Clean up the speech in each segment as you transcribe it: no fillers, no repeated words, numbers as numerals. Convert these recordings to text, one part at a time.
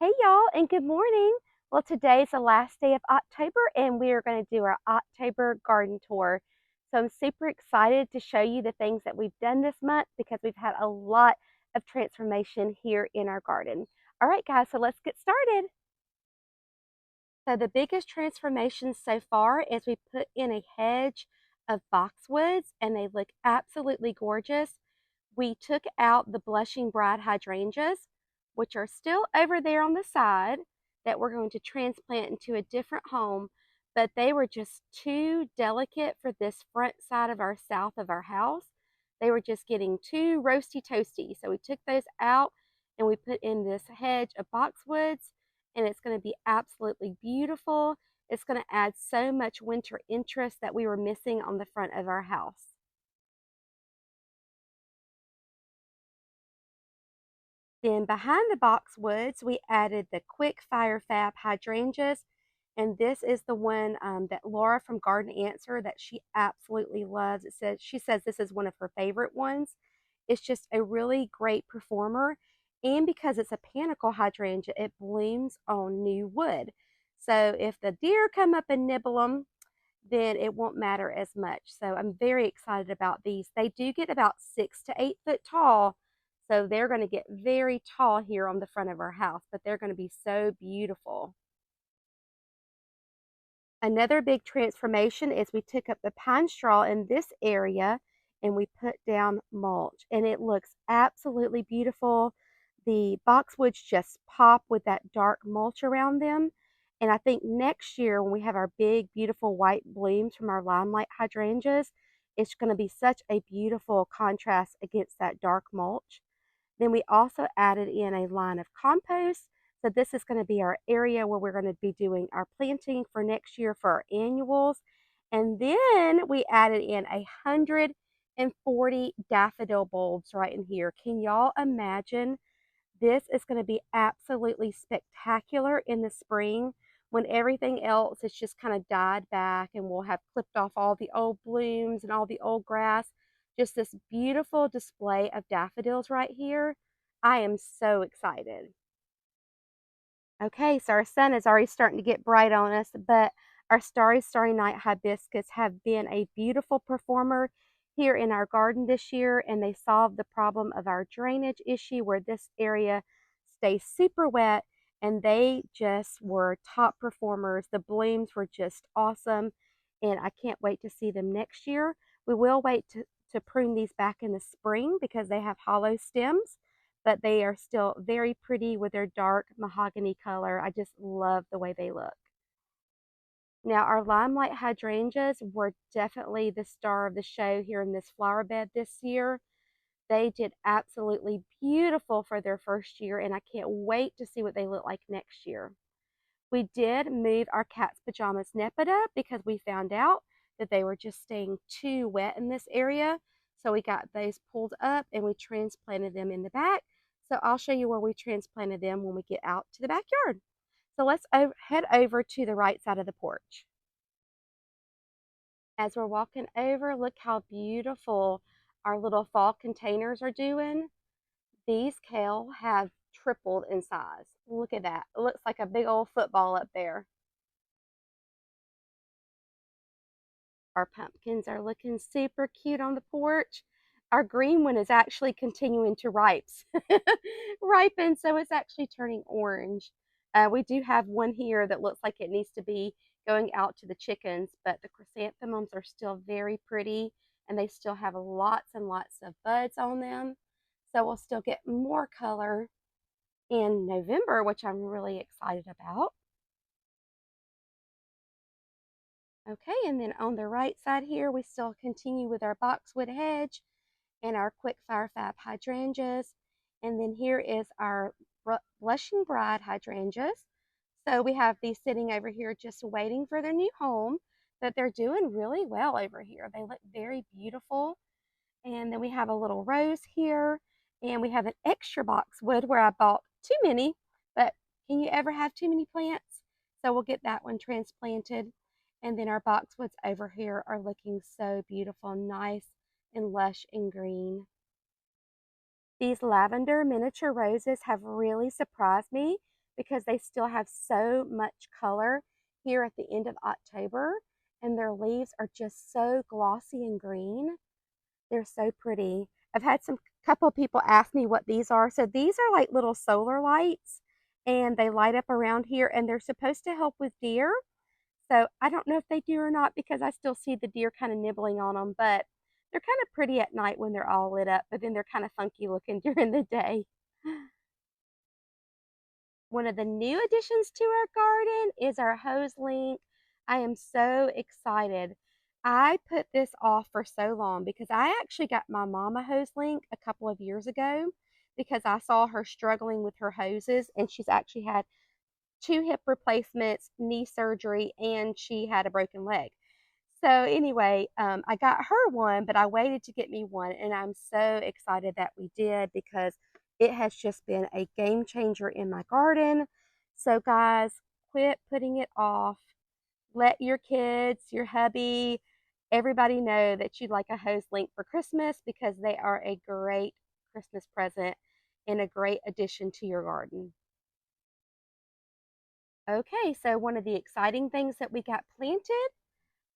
Hey y'all, and good morning. Well, today's the last day of October, and we are going to do our October garden tour. So I'm super excited to show you the things that we've done this month because we've had a lot of transformation here in our garden. All right, guys, so let's get started. So the biggest transformation so far is we put in a hedge of boxwoods, and they look absolutely gorgeous. We took out the blushing bride hydrangeas, which are still over there on the side, that we're going to transplant into a different home, but they were just too delicate for this front side of our south of our house. They were just getting too roasty toasty. So we took those out and we put in this hedge of boxwoods, and it's going to be absolutely beautiful. It's going to add so much winter interest that we were missing on the front of our house. Then behind the boxwoods, we added the quick fire fab hydrangeas. And this is the one that Laura from Garden Answer that she absolutely loves. She says this is one of her favorite ones. It's just a really great performer. And because it's a panicle hydrangea, it blooms on new wood. So if the deer come up and nibble them, then it won't matter as much. So I'm very excited about these. They do get about 6 to 8 foot tall. So they're going to get very tall here on the front of our house, but they're going to be so beautiful. Another big transformation is we took up the pine straw in this area and we put down mulch, and it looks absolutely beautiful. The boxwoods just pop with that dark mulch around them. And I think next year when we have our big, beautiful white blooms from our limelight hydrangeas, it's going to be such a beautiful contrast against that dark mulch. Then we also added in a line of compost. So this is going to be our area where we're going to be doing our planting for next year for our annuals. And then we added in 140 daffodil bulbs right in here. Can y'all imagine? This is going to be absolutely spectacular in the spring when everything else is just kind of died back, and we'll have clipped off all the old blooms and all the old grass. Just this beautiful display of daffodils right here. I am so excited. Okay, so our sun is already starting to get bright on us, but our starry night hibiscus have been a beautiful performer here in our garden this year, and they solved the problem of our drainage issue where this area stays super wet, and they just were top performers. The blooms were just awesome, and I can't wait to see them next year. We will wait to prune these back in the spring because they have hollow stems, but they are still very pretty with their dark mahogany color. I just love the way they look. Now, our limelight hydrangeas were definitely the star of the show here in this flower bed this year. They did absolutely beautiful for their first year, and I can't wait to see what they look like next year. We did move our cat's pajamas nepeta because we found out that they were just staying too wet in this area. So we got those pulled up and we transplanted them in the back. So I'll show you where we transplanted them when we get out to the backyard. So let's head over to the right side of the porch. As we're walking over, look how beautiful our little fall containers are doing. These kale have tripled in size. Look at that. It looks like a big old football up there. Our pumpkins are looking super cute on the porch. Our green one is actually continuing to ripen, so it's actually turning orange. We do have one here that looks like it needs to be going out to the chickens, but the chrysanthemums are still very pretty, and they still have lots and lots of buds on them. So we'll still get more color in November, which I'm really excited about. Okay, and then on the right side here, we still continue with our boxwood hedge and our quick fire fab hydrangeas. And then here is our blushing bride hydrangeas. So we have these sitting over here just waiting for their new home, but they're doing really well over here. They look very beautiful. And then we have a little rose here, and we have an extra boxwood where I bought too many, but can you ever have too many plants? So we'll get that one transplanted. And then our boxwoods over here are looking so beautiful, nice and lush and green. These lavender miniature roses have really surprised me because they still have so much color here at the end of October, and their leaves are just so glossy and green. They're so pretty. I've had some couple people ask me what these are. So these are like little solar lights, and they light up around here, and they're supposed to help with deer. So I don't know if they do or not because I still see the deer kind of nibbling on them, but they're kind of pretty at night when they're all lit up, but then they're kind of funky looking during the day. One of the new additions to our garden is our Hoselink. I am so excited. I put this off for so long because I actually got my mom a Hoselink a couple of years ago because I saw her struggling with her hoses, and she's actually had 2 hip replacements, knee surgery, and she had a broken leg. So anyway, I got her one, but I waited to get me one, and I'm so excited that we did because it has just been a game changer in my garden. So guys, quit putting it off. Let your kids, your hubby, everybody know that you'd like a hose link for Christmas because they are a great Christmas present and a great addition to your garden. Okay, so one of the exciting things that we got planted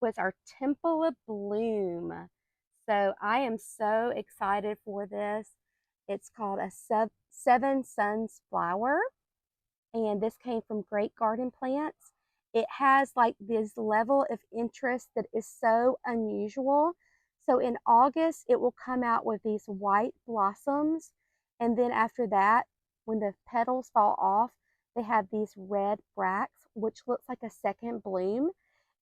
was our Temple of Bloom. So I am so excited for this. It's called a Seven Suns flower, and this came from Great Garden Plants. It has like this level of interest that is so unusual. So in August, it will come out with these white blossoms, and then after that, when the petals fall off, they have these red bracts, which looks like a second bloom.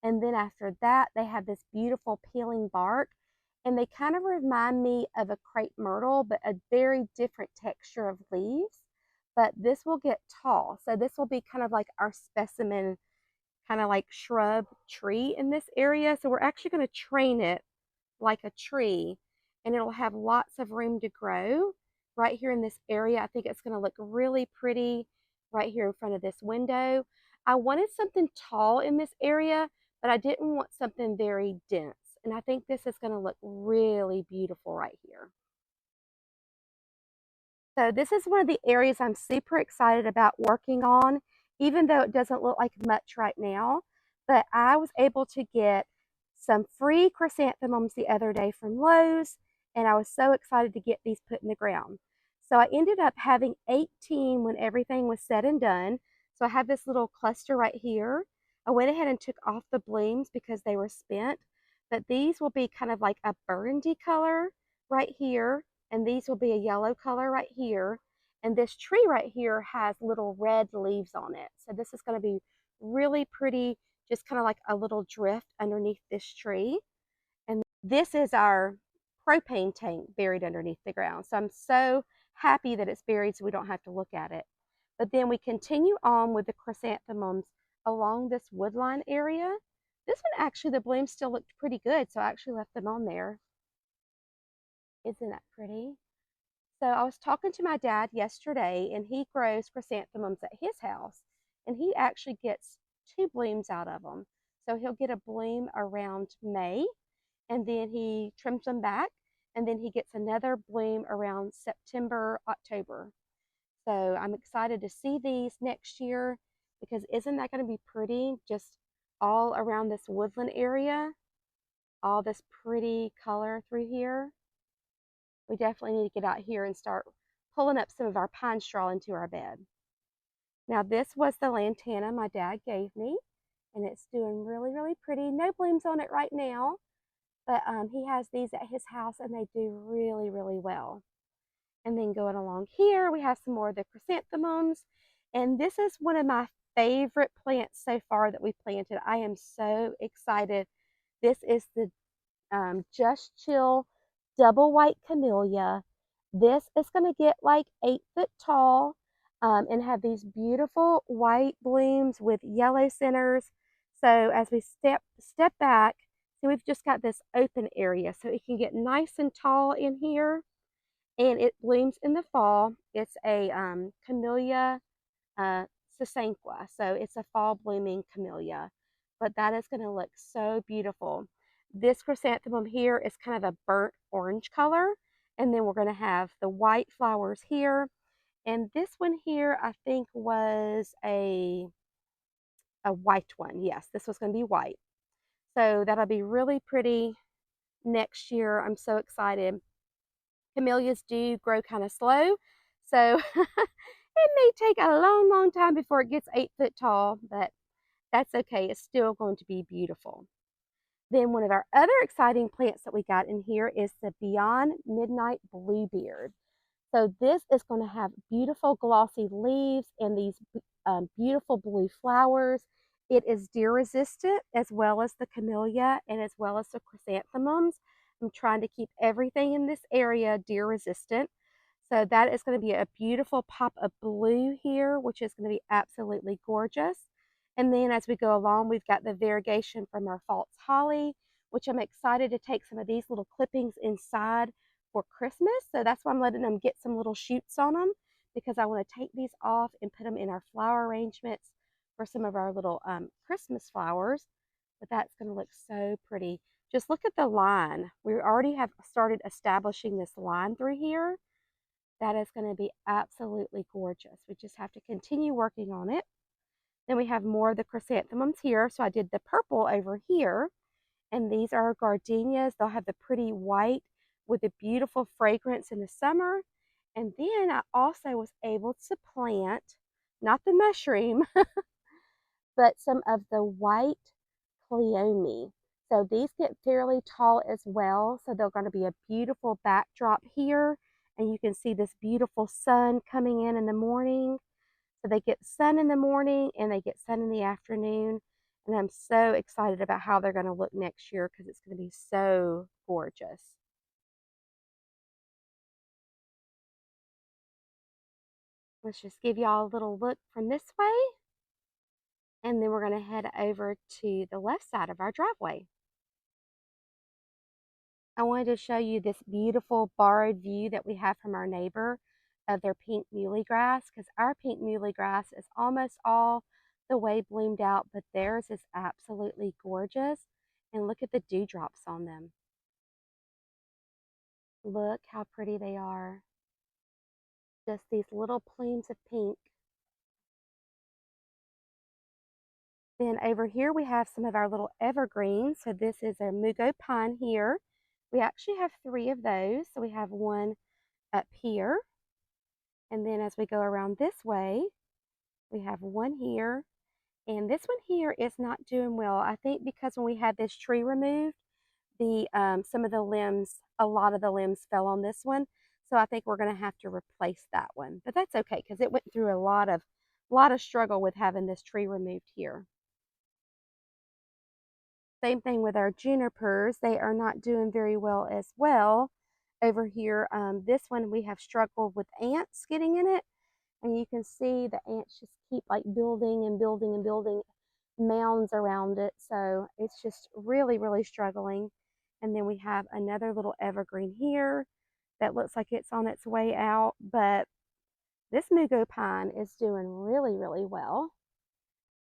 And then after that, they have this beautiful peeling bark, and they kind of remind me of a crepe myrtle, but a very different texture of leaves. But this will get tall. So this will be kind of like our specimen, kind of like shrub tree in this area. So we're actually going to train it like a tree, and it'll have lots of room to grow right here in this area. I think it's going to look really pretty right here in front of this window. I wanted something tall in this area, but I didn't want something very dense. And I think this is going to look really beautiful right here. So this is one of the areas I'm super excited about working on, even though it doesn't look like much right now. But I was able to get some free chrysanthemums the other day from Lowe's, and I was so excited to get these put in the ground. So I ended up having 18 when everything was said and done. So I have this little cluster right here. I went ahead and took off the blooms because they were spent, but these will be kind of like a burgundy color right here, and these will be a yellow color right here. And this tree right here has little red leaves on it. So this is going to be really pretty, just kind of like a little drift underneath this tree. And this is our propane tank buried underneath the ground. So I'm so happy that it's buried so we don't have to look at it. But then we continue on with the chrysanthemums along this woodline area. This one actually, the blooms still looked pretty good, so I actually left them on there. Isn't that pretty? So I was talking to my dad yesterday, and he grows chrysanthemums at his house, and he actually gets 2 blooms out of them. So he'll get a bloom around May, and then he trims them back, and then he gets another bloom around September, October. So I'm excited to see these next year because isn't that going to be pretty? Just all around this woodland area, all this pretty color through here. We definitely need to get out here and start pulling up some of our pine straw into our bed. Now this was the lantana my dad gave me, and it's doing really, really pretty. No blooms on it right now, but he has these at his house, and they do really, really well. And then going along here, we have some more of the chrysanthemums, and this is one of my favorite plants so far that we planted. I am so excited. This is the Just Chill double white camellia. This is going to get like 8 foot tall, and have these beautiful white blooms with yellow centers. So as we step back, so we've just got this open area, so it can get nice and tall in here, and it blooms in the fall. It's a camellia uh, sasanqua, so it's a fall blooming camellia, but that is going to look so beautiful. This chrysanthemum here is kind of a burnt orange color, and then we're going to have the white flowers here, And this one here, I think was a white one. Yes, this was going to be white. So that'll be really pretty next year. I'm so excited. Camellias do grow kind of slow, so it may take a long, long time before it gets 8 foot tall, but that's okay. It's still going to be beautiful. Then one of our other exciting plants that we got in here is the Beyond Midnight Bluebeard. So this is going to have beautiful glossy leaves and these beautiful blue flowers. It is deer resistant as well as the camellia and as well as the chrysanthemums. I'm trying to keep everything in this area deer resistant. So that is going to be a beautiful pop of blue here, which is going to be absolutely gorgeous. And then as we go along, we've got the variegation from our false holly, which I'm excited to take some of these little clippings inside for Christmas. So that's why I'm letting them get some little shoots on them, because I want to take these off and put them in our flower arrangements for some of our little Christmas flowers. But that's going to look so pretty. Just look at the line. We already have started establishing this line through here. That is going to be absolutely gorgeous. We just have to continue working on it. Then we have more of the chrysanthemums here. So I did the purple over here. And these are gardenias. They'll have the pretty white with the beautiful fragrance in the summer. And then I also was able to plant, not the mushroom, but some of the white cleome. So these get fairly tall as well. So they're going to be a beautiful backdrop here. And you can see this beautiful sun coming in the morning. So they get sun in the morning and they get sun in the afternoon. And I'm so excited about how they're going to look next year because it's going to be so gorgeous. Let's just give y'all a little look from this way. And then we're going to head over to the left side of our driveway. I wanted to show you this beautiful borrowed view that we have from our neighbor of their pink muhly grass, because our pink muhly grass is almost all the way bloomed out, but theirs is absolutely gorgeous. And look at the dewdrops on them. Look how pretty they are. Just these little plumes of pink. Then over here we have some of our little evergreens. So this is a mugo pine here. We actually have 3 of those. So we have one up here. And then as we go around this way, we have one here. And this one here is not doing well. I think because when we had this tree removed, the some of the limbs, a lot of the limbs fell on this one. So I think we're going to have to replace that one. But that's okay because it went through a lot of struggle with having this tree removed here. Same thing with our junipers. They are not doing very well as well. Over here, this one we have struggled with ants getting in it. And you can see the ants just keep like building and building and building mounds around it. So it's just really, really struggling. And then we have another little evergreen here that looks like it's on its way out. But this mugo pine is doing really, really well.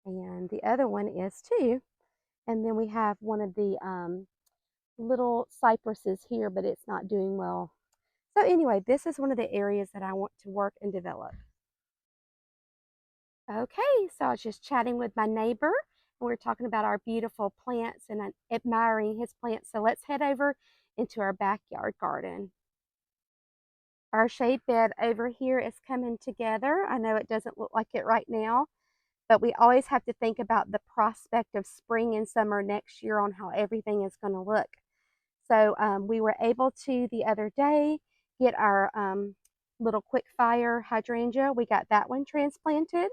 And the other one is too. And then we have one of the little cypresses here, but it's not doing well. So anyway, this is one of the areas that I want to work and develop. Okay, so I was just chatting with my neighbor, and we are talking about our beautiful plants and admiring his plants. So let's head over into our backyard garden. Our shade bed over here is coming together. I know it doesn't look like it right now, but we always have to think about the prospect of spring and summer next year on how everything is going to look. So we were able to, the other day, get our little quick fire hydrangea. We got that one transplanted.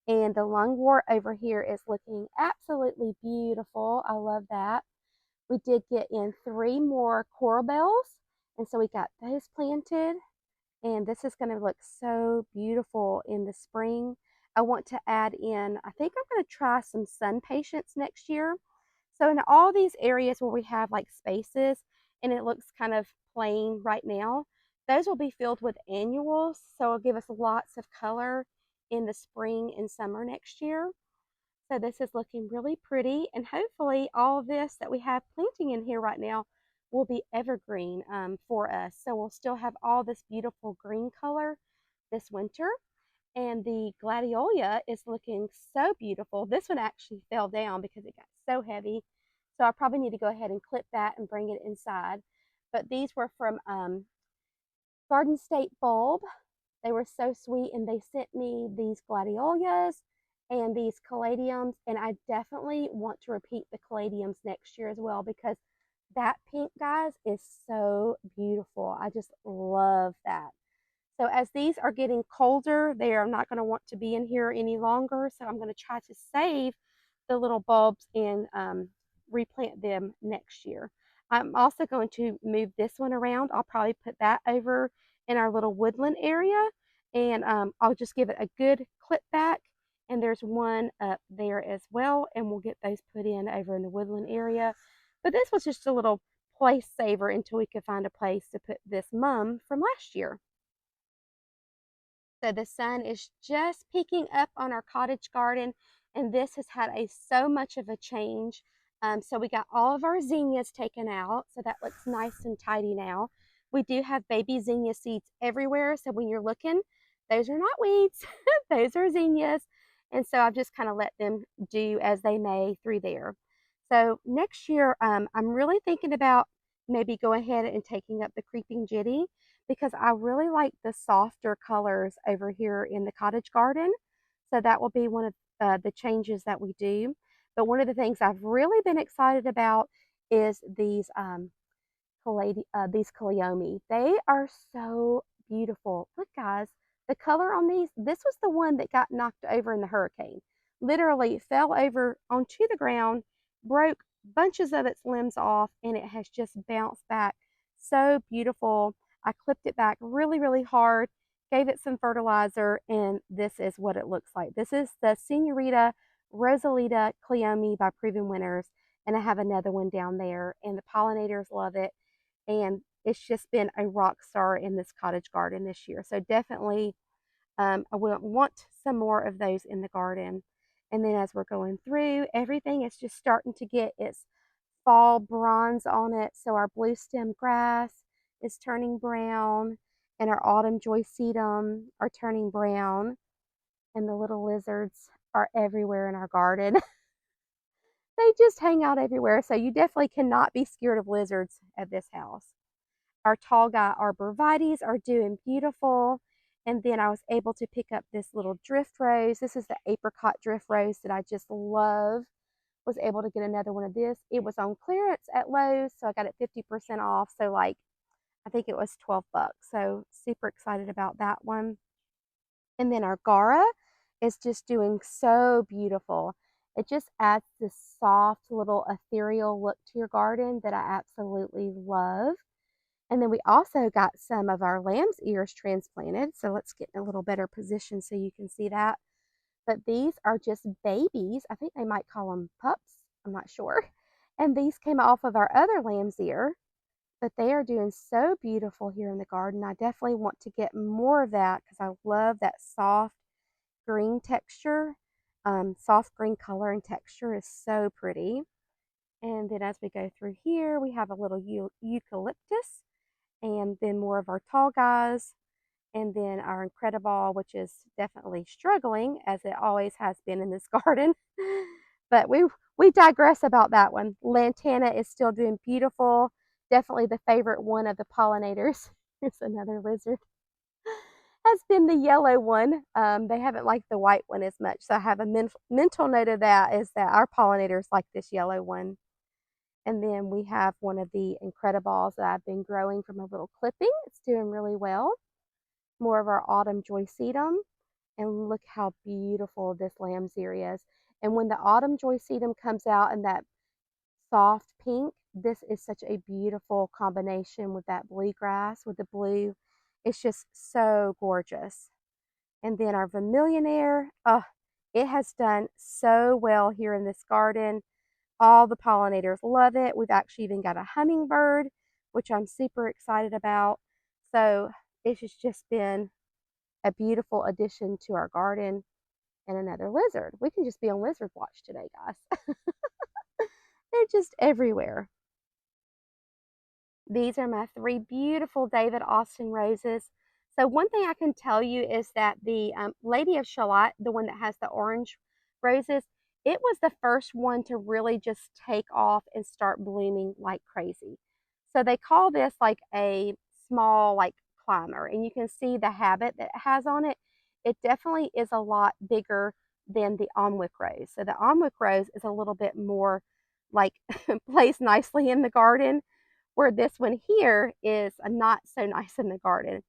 And the lungwort over here is looking absolutely beautiful. I love that. We did get in 3 more coral bells. And so we got those planted. And this is going to look so beautiful in the spring. I want to add in, I think I'm going to try some sun patience next year. So in all these areas where we have like spaces and it looks kind of plain right now, those will be filled with annuals. So it'll give us lots of color in the spring and summer next year. So this is looking really pretty, and hopefully all of this that we have planting in here right now will be evergreen for us. So we'll still have all this beautiful green color, this winter. And the gladiola is looking so beautiful. This one actually fell down because it got so heavy. So I probably need to go ahead and clip that and bring it inside. But these were from Garden State Bulb. They were so sweet, and they sent me these gladiolas and these caladiums, and I definitely want to repeat the caladiums next year as well because that pink, guys, is so beautiful. I just love that. So as these are getting colder, they are not going to want to be in here any longer. So I'm going to try to save the little bulbs and replant them next year. I'm also going to move this one around. I'll probably put that over in our little woodland area, and I'll just give it a good clip back. And there's one up there as well, and we'll get those put in over in the woodland area. But this was just a little place saver until we could find a place to put this mum from last year. So the sun is just peeking up on our cottage garden, and this has had so much of a change. So we got all of our zinnias taken out, so that looks nice and tidy now. We do have baby zinnia seeds everywhere, so when you're looking, those are not weeds, those are zinnias. And so I've just kind of let them do as they may through there. So next year, I'm really thinking about maybe going ahead and taking up the creeping jitty because I really like the softer colors over here in the cottage garden. So that will be one of the changes that we do. But one of the things I've really been excited about is these calliomi. They are so beautiful. Look, guys, the color on these, this was the one that got knocked over in the hurricane. Literally fell over onto the ground, broke bunches of its limbs off, and it has just bounced back. So beautiful. I clipped it back really, really hard, gave it some fertilizer, and this is what it looks like. This is the Senorita Rosalita Cleome by Proven Winners, and I have another one down there, and the pollinators love it, and it's just been a rock star in this cottage garden this year. So definitely I will want some more of those in the garden. And then as we're going through, everything is just starting to get its fall bronze on it. So our blue stem grass is turning brown, and our autumn joycetum are turning brown, and the little lizards are everywhere in our garden. They just hang out everywhere. So you definitely cannot be scared of lizards at this house. Our tall guy arborvitaes are doing beautiful. And then I was able to pick up this little drift rose. This is the apricot drift rose that I just love. Was able to get another one of this. It was on clearance at Lowe's, so I got it 50% off. So like, I think it was 12 bucks. So super excited about that one. And then our Gara is just doing so beautiful. It just adds this soft little ethereal look to your garden that I absolutely love. And then we also got some of our lamb's ears transplanted. So let's get in a little better position so you can see that. But these are just babies. I think they might call them pups. I'm not sure. And these came off of our other lamb's ear. But they are doing so beautiful here in the garden. I definitely want to get more of that because I love that soft green texture. Soft green color and texture is so pretty. And then as we go through here, we have a little eucalyptus, and then more of our tall guys, and then our incredible, which is definitely struggling as it always has been in this garden. But we digress about that one. Lantana is still doing beautiful. Definitely the favorite one of the pollinators. Here's another lizard. Has been the yellow one. They haven't liked the white one as much. So I have a mental note of that is that our pollinators like this yellow one. And then we have one of the incredibles that I've been growing from a little clipping. It's doing really well. More of our autumn joycetum. And look how beautiful this lamb's ear is. And when the autumn joycetum comes out in that soft pink, this is such a beautiful combination with that bluegrass, with the blue. It's just so gorgeous. And then our vermillionaire, it has done so well here in this garden. All the pollinators love it. We've actually even got a hummingbird, which I'm super excited about. So it has just been a beautiful addition to our garden. And another lizard. We can just be on lizard watch today, guys. They're just everywhere. These are my 3 beautiful David Austin roses. So one thing I can tell you is that the Lady of Shalott, the one that has the orange roses, it was the first one to really just take off and start blooming like crazy. So they call this like a small like climber, and you can see the habit that it has on it. It definitely is a lot bigger than the Alnwick rose. So the Alnwick rose is a little bit more like placed nicely in the garden, where this one here is not so nice in the garden.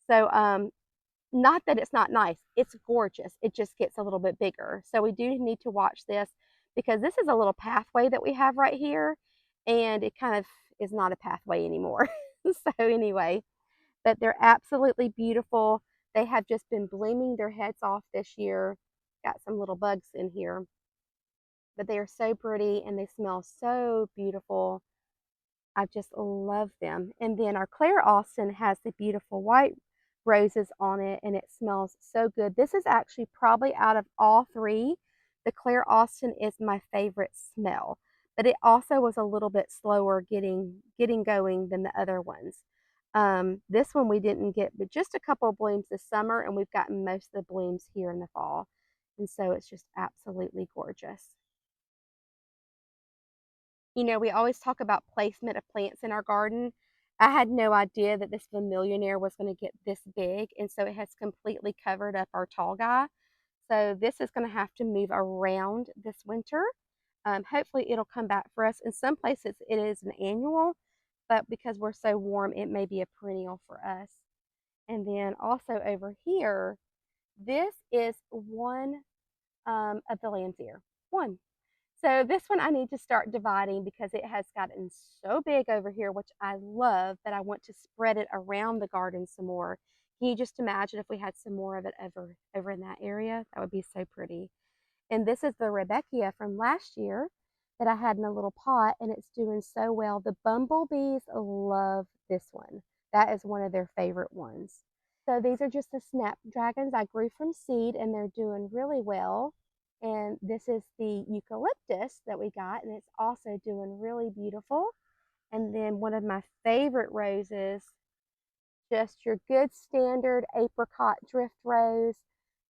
So not that it's not nice, it's gorgeous. It just gets a little bit bigger. So we do need to watch this because this is a little pathway that we have right here, and it kind of is not a pathway anymore. So anyway, but they're absolutely beautiful. They have just been blooming their heads off this year. Got some little bugs in here, but they are so pretty and they smell so beautiful. I just love them. And then our Claire Austin has the beautiful white roses on it, and it smells so good. This is actually probably out of all three, the Claire Austin is my favorite smell, but it also was a little bit slower getting going than the other ones. This one we didn't get but just a couple of blooms this summer, and we've gotten most of the blooms here in the fall. And so it's just absolutely gorgeous. You know, we always talk about placement of plants in our garden. I had no idea that this Vermillionaire was going to get this big, and so it has completely covered up our tall guy. So this is going to have to move around this winter. Hopefully it'll come back for us. In some places it is an annual, but because we're so warm, it may be a perennial for us. And then also over here, this is one of the lamb's ear. One. So this one I need to start dividing because it has gotten so big over here, which I love, but I want to spread it around the garden some more. Can you just imagine if we had some more of it over in that area? That would be so pretty. And this is the Rebecca from last year that I had in a little pot, and it's doing so well. The bumblebees love this one. That is one of their favorite ones. So these are just the snapdragons I grew from seed, and they're doing really well. And this is the eucalyptus that we got, and it's also doing really beautiful. And then one of my favorite roses, just your good standard apricot drift rose.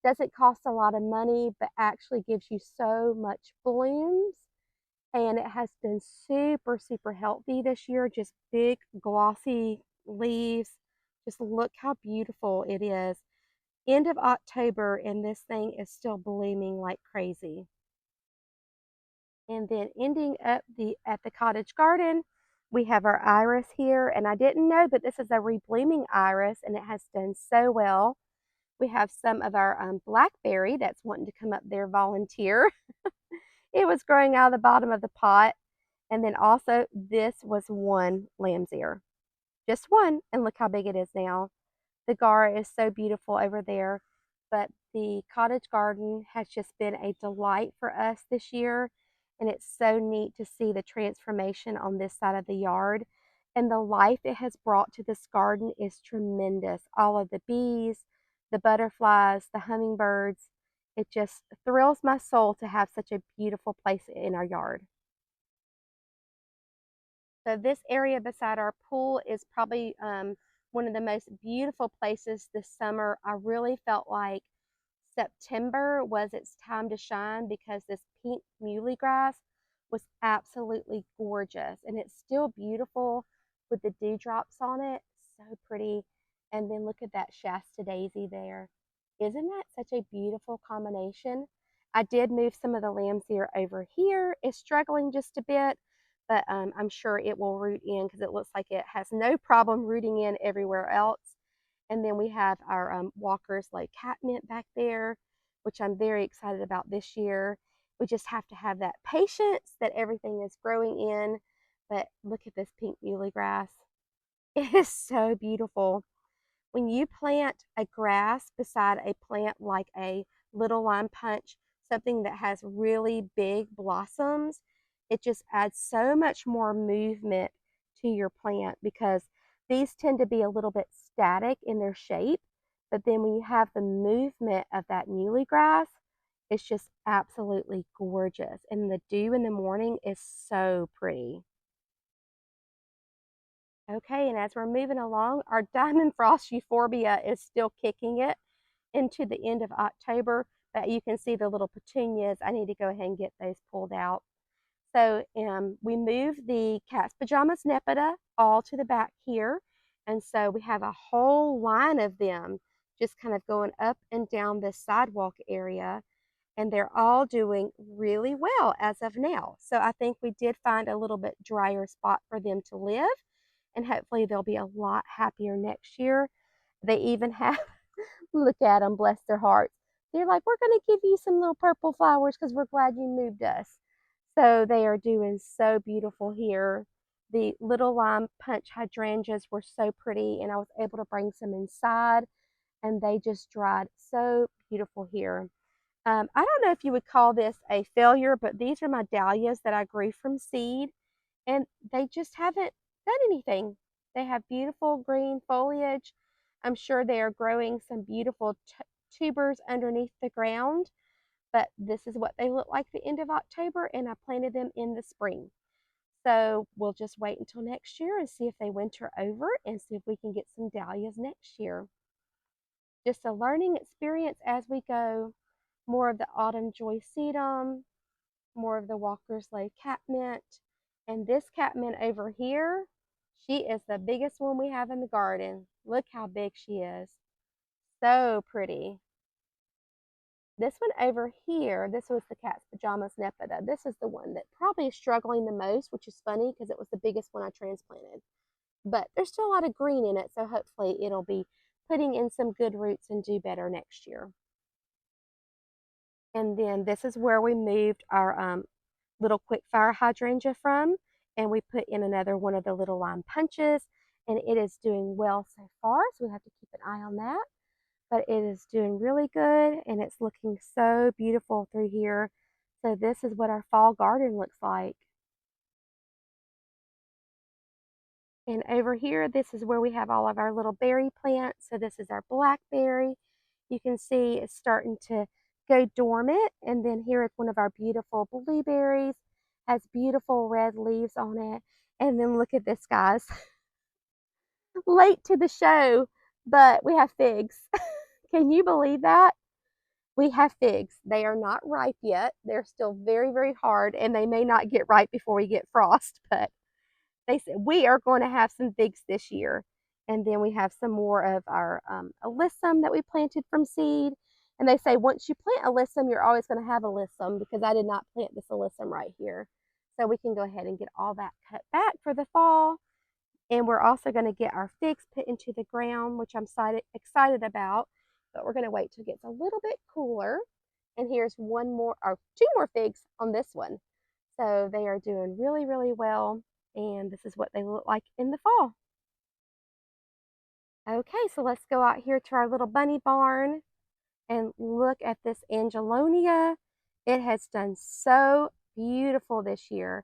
Doesn't cost a lot of money, but actually gives you so much blooms. And it has been super, super healthy this year. Just big, glossy leaves. Just look how beautiful it is. End of October, and this thing is still blooming like crazy. And then ending up at the cottage garden, we have our iris here. And I didn't know, but this is a reblooming iris, and it has done so well. We have some of our blackberry that's wanting to come up there volunteer. It was growing out of the bottom of the pot. And then also this was one lamb's ear. Just one, and look how big it is now. The Gara is so beautiful over there. But the cottage garden has just been a delight for us this year. And it's so neat to see the transformation on this side of the yard. And the life it has brought to this garden is tremendous. All of the bees, the butterflies, the hummingbirds. It just thrills my soul to have such a beautiful place in our yard. So this area beside our pool is probably one of the most beautiful places this summer. I really felt like September was its time to shine because this pink muley grass was absolutely gorgeous, and it's still beautiful with the dewdrops on it. So pretty. And then look at that Shasta daisy there. Isn't that such a beautiful combination? I did move some of the lamb's ear over here. It's struggling just a bit, but I'm sure it will root in because it looks like it has no problem rooting in everywhere else. And then we have our Walker's like catmint back there, which I'm very excited about this year. We just have to have that patience that everything is growing in. But look at this pink muley grass. It is so beautiful. When you plant a grass beside a plant like a little lime punch, something that has really big blossoms, it just adds so much more movement to your plant because these tend to be a little bit static in their shape. But then when you have the movement of that muley grass, it's just absolutely gorgeous. And the dew in the morning is so pretty. Okay, and as we're moving along, our diamond frost euphorbia is still kicking it into the end of October, but you can see the little petunias. I need to go ahead and get those pulled out. So we moved the cat's pajamas nepeta all to the back here. And so we have a whole line of them just kind of going up and down this sidewalk area. And they're all doing really well as of now. So I think we did find a little bit drier spot for them to live. And hopefully they'll be a lot happier next year. They even have, look at them, bless their hearts. They're like, we're going to give you some little purple flowers because we're glad you moved us. So they are doing so beautiful here. The little lime punch hydrangeas were so pretty, and I was able to bring some inside, and they just dried so beautiful here. I don't know if you would call this a failure, but these are my dahlias that I grew from seed, and they just haven't done anything. They have beautiful green foliage. I'm sure they are growing some beautiful tubers underneath the ground, but this is what they look like the end of October, and I planted them in the spring. So we'll just wait until next year and see if they winter over and see if we can get some dahlias next year. Just a learning experience as we go. More of the autumn joy sedum, more of the Walker's Lay catmint, and this catmint over here, she is the biggest one we have in the garden. Look how big she is. So pretty. This one over here, this was the cat's pajamas nepeta. This is the one that probably is struggling the most, which is funny because it was the biggest one I transplanted. But there's still a lot of green in it, so hopefully it'll be putting in some good roots and do better next year. And then this is where we moved our little quick fire hydrangea from, and we put in another one of the little lime punches, and it is doing well so far, so we have to keep an eye on that. But it is doing really good, and it's looking so beautiful through here. So this is what our fall garden looks like. And over here, this is where we have all of our little berry plants. So this is our blackberry. You can see it's starting to go dormant. And then here is one of our beautiful blueberries. Has beautiful red leaves on it. And then look at this, guys. Late to the show, but we have figs. Can you believe that? We have figs. They are not ripe yet. They're still very, very hard, and they may not get ripe before we get frost, but they said we are going to have some figs this year. And then we have some more of our alyssum that we planted from seed. And they say once you plant alyssum, you're always going to have alyssum, because I did not plant this alyssum right here. So we can go ahead and get all that cut back for the fall. And we're also going to get our figs put into the ground, which I'm excited about. But we're going to wait till it gets a little bit cooler. And here's one more, or two more figs on this one. So they are doing really, really well. And this is what they look like in the fall. Okay, so let's go out here to our little bunny barn and look at this Angelonia. It has done so beautiful this year.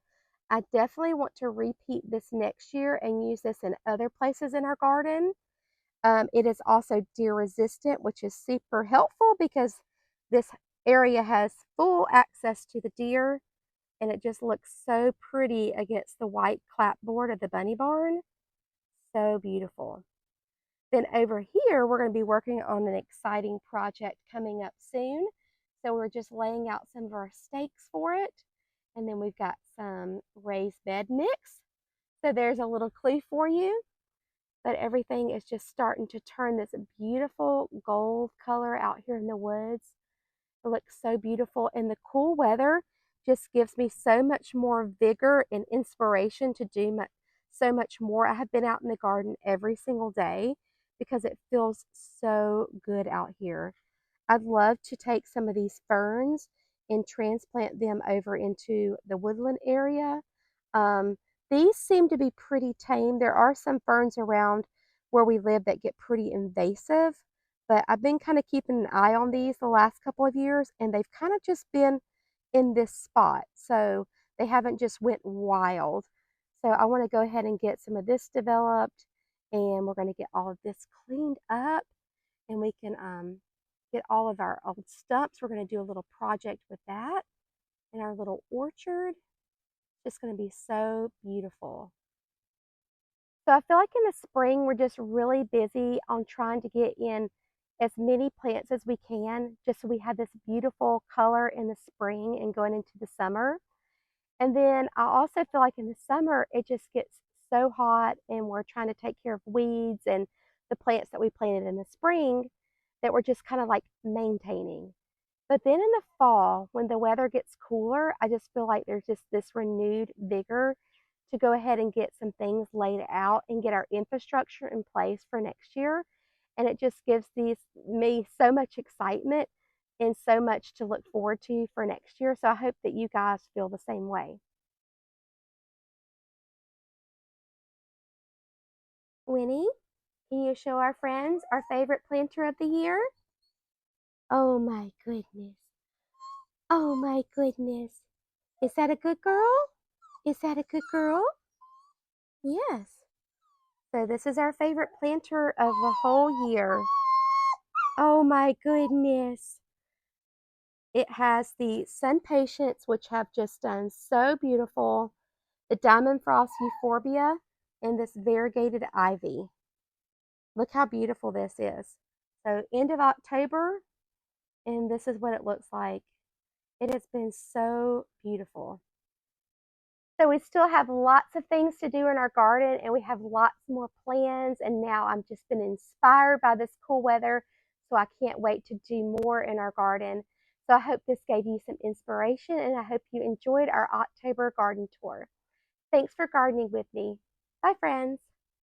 I definitely want to repeat this next year and use this in other places in our garden. It is also deer resistant, which is super helpful because this area has full access to the deer, and it just looks so pretty against the white clapboard of the bunny barn. So beautiful. Then over here, we're going to be working on an exciting project coming up soon. So we're just laying out some of our stakes for it. And then we've got some raised bed mix. So there's a little clue for you. But everything is just starting to turn this beautiful gold color out here in the woods. It looks so beautiful, and the cool weather just gives me so much more vigor and inspiration to do so much more. I have been out in the garden every single day because it feels so good out here. I'd love to take some of these ferns and transplant them over into the woodland area. Um, these seem to be pretty tame. There are some ferns around where we live that get pretty invasive, but I've been kind of keeping an eye on these the last couple of years, and they've kind of just been in this spot. So they haven't just went wild. So I want to go ahead and get some of this developed, and we're going to get all of this cleaned up, and we can get all of our old stumps. We're going to do a little project with that in our little orchard. It's just going to be so beautiful. So I feel like in the spring, we're just really busy on trying to get in as many plants as we can, just so we have this beautiful color in the spring and going into the summer. And then I also feel like in the summer, it just gets so hot and we're trying to take care of weeds and the plants that we planted in the spring that we're just kind of like maintaining. But then in the fall, when the weather gets cooler, I just feel like there's just this renewed vigor to go ahead and get some things laid out and get our infrastructure in place for next year. And it just gives me so much excitement and so much to look forward to for next year. So I hope that you guys feel the same way. Winnie, can you show our friends our favorite planter of the year? Oh my goodness. Oh my goodness. Is that a good girl? Is that a good girl? Yes. So this is our favorite planter of the whole year. Oh my goodness. It has the Sun Patience, which have just done so beautiful, the Diamond Frost Euphorbia, and this variegated ivy. Look how beautiful this is. So end of October, and this is what it looks like. It has been so beautiful. So we still have lots of things to do in our garden and we have lots more plans. And now I'm just been inspired by this cool weather. So I can't wait to do more in our garden. So I hope this gave you some inspiration and I hope you enjoyed our October garden tour. Thanks for gardening with me. Bye, friends.